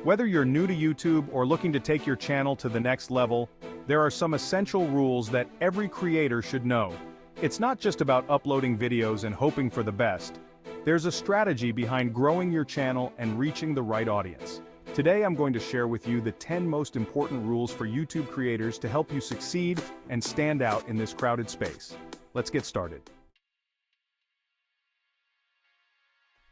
Whether you're new to YouTube or looking to take your channel to the next level, there are some essential rules that every creator should know. It's not just about uploading videos and hoping for the best. There's a strategy behind growing your channel and reaching the right audience. Today I'm going to share with you the 10 most important rules for YouTube creators to help you succeed and stand out in this crowded space. Let's get started.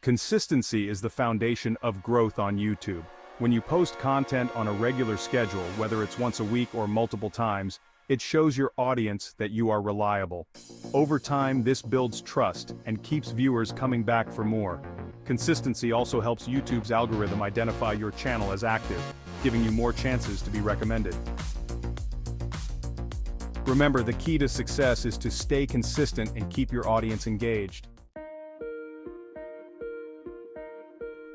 Consistency is the foundation of growth on YouTube. When you post content on a regular schedule, whether it's once a week or multiple times, it shows your audience that you are reliable. Over time, this builds trust and keeps viewers coming back for more. Consistency also helps YouTube's algorithm identify your channel as active, giving you more chances to be recommended. Remember, the key to success is to stay consistent and keep your audience engaged.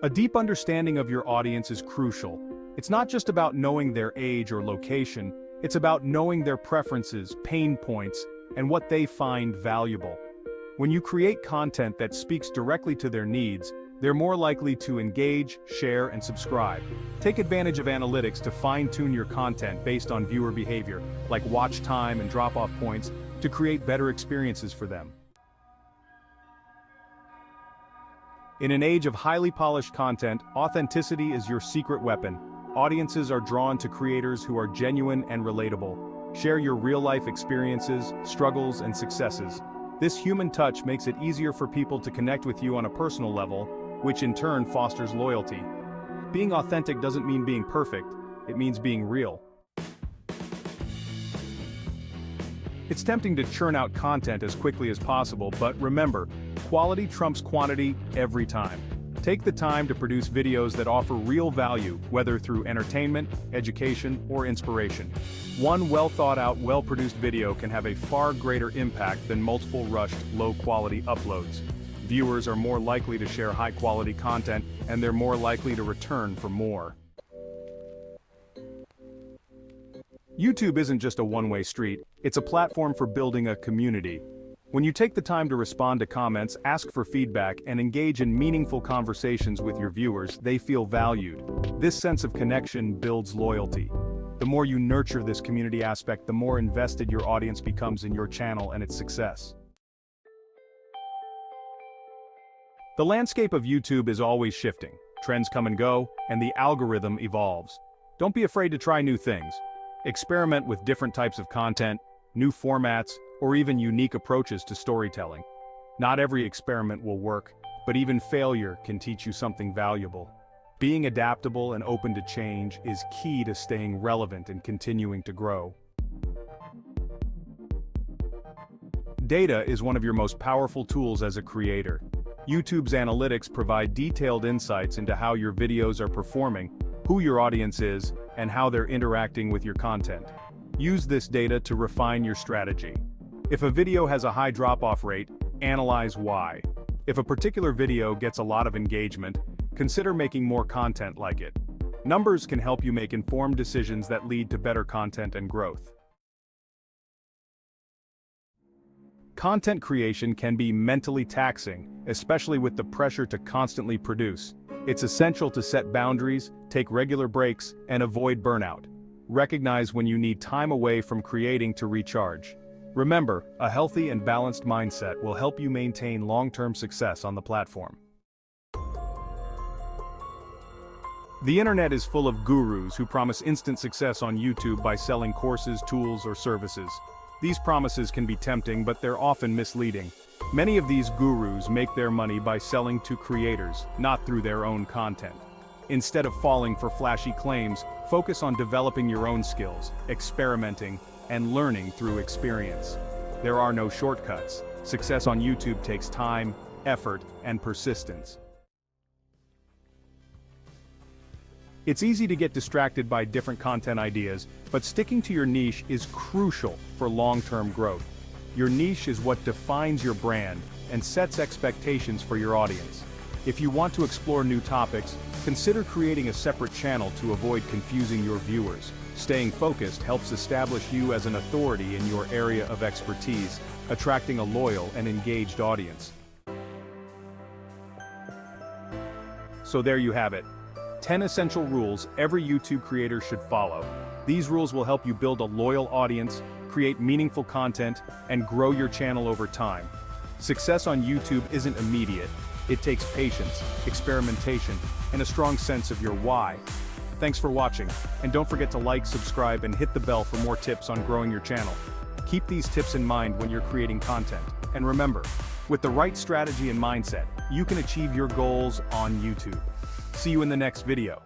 A deep understanding of your audience is crucial. It's not just about knowing their age or location, it's about knowing their preferences, pain points, and what they find valuable. When you create content that speaks directly to their needs, they're more likely to engage, share, and subscribe. Take advantage of analytics to fine-tune your content based on viewer behavior, like watch time and drop-off points, to create better experiences for them. In an age of highly polished content, authenticity is your secret weapon. Audiences are drawn to creators who are genuine and relatable. Share your real-life experiences, struggles, and successes. This human touch makes it easier for people to connect with you on a personal level, which in turn fosters loyalty. Being authentic doesn't mean being perfect, it means being real. It's tempting to churn out content as quickly as possible, but remember, quality trumps quantity every time. Take the time to produce videos that offer real value, whether through entertainment, education, or inspiration. One well-thought-out, well-produced video can have a far greater impact than multiple rushed, low-quality uploads. Viewers are more likely to share high-quality content, and they're more likely to return for more. YouTube isn't just a one-way street, it's a platform for building a community. When you take the time to respond to comments, ask for feedback, and engage in meaningful conversations with your viewers, they feel valued. This sense of connection builds loyalty. The more you nurture this community aspect, the more invested your audience becomes in your channel and its success. The landscape of YouTube is always shifting. Trends come and go, and the algorithm evolves. Don't be afraid to try new things. Experiment with different types of content, new formats, or even unique approaches to storytelling. Not every experiment will work, but even failure can teach you something valuable. Being adaptable and open to change is key to staying relevant and continuing to grow. Data is one of your most powerful tools as a creator. YouTube's analytics provide detailed insights into how your videos are performing, who your audience is, and how they're interacting with your content. Use this data to refine your strategy. If a video has a high drop-off rate, analyze why. If a particular video gets a lot of engagement, consider making more content like it. Numbers can help you make informed decisions that lead to better content and growth. Content creation can be mentally taxing, especially with the pressure to constantly produce. It's essential to set boundaries, take regular breaks, and avoid burnout. Recognize when you need time away from creating to recharge. Remember, a healthy and balanced mindset will help you maintain long-term success on the platform. The internet is full of gurus who promise instant success on YouTube by selling courses, tools, or services. These promises can be tempting, but they're often misleading. Many of these gurus make their money by selling to creators, not through their own content. Instead of falling for flashy claims, focus on developing your own skills, experimenting, and learning through experience. There are no shortcuts. Success on YouTube takes time, effort, and persistence. It's easy to get distracted by different content ideas, but sticking to your niche is crucial for long-term growth. Your niche is what defines your brand and sets expectations for your audience. If you want to explore new topics, consider creating a separate channel to avoid confusing your viewers. Staying focused helps establish you as an authority in your area of expertise, attracting a loyal and engaged audience. So there you have it. 10 essential rules every YouTube creator should follow. These rules will help you build a loyal audience, create meaningful content, and grow your channel over time. Success on YouTube isn't immediate. It takes patience, experimentation, and a strong sense of your why. Thanks for watching, and don't forget to like, subscribe, and hit the bell for more tips on growing your channel. Keep these tips in mind when you're creating content. And remember, with the right strategy and mindset, you can achieve your goals on YouTube. See you in the next video.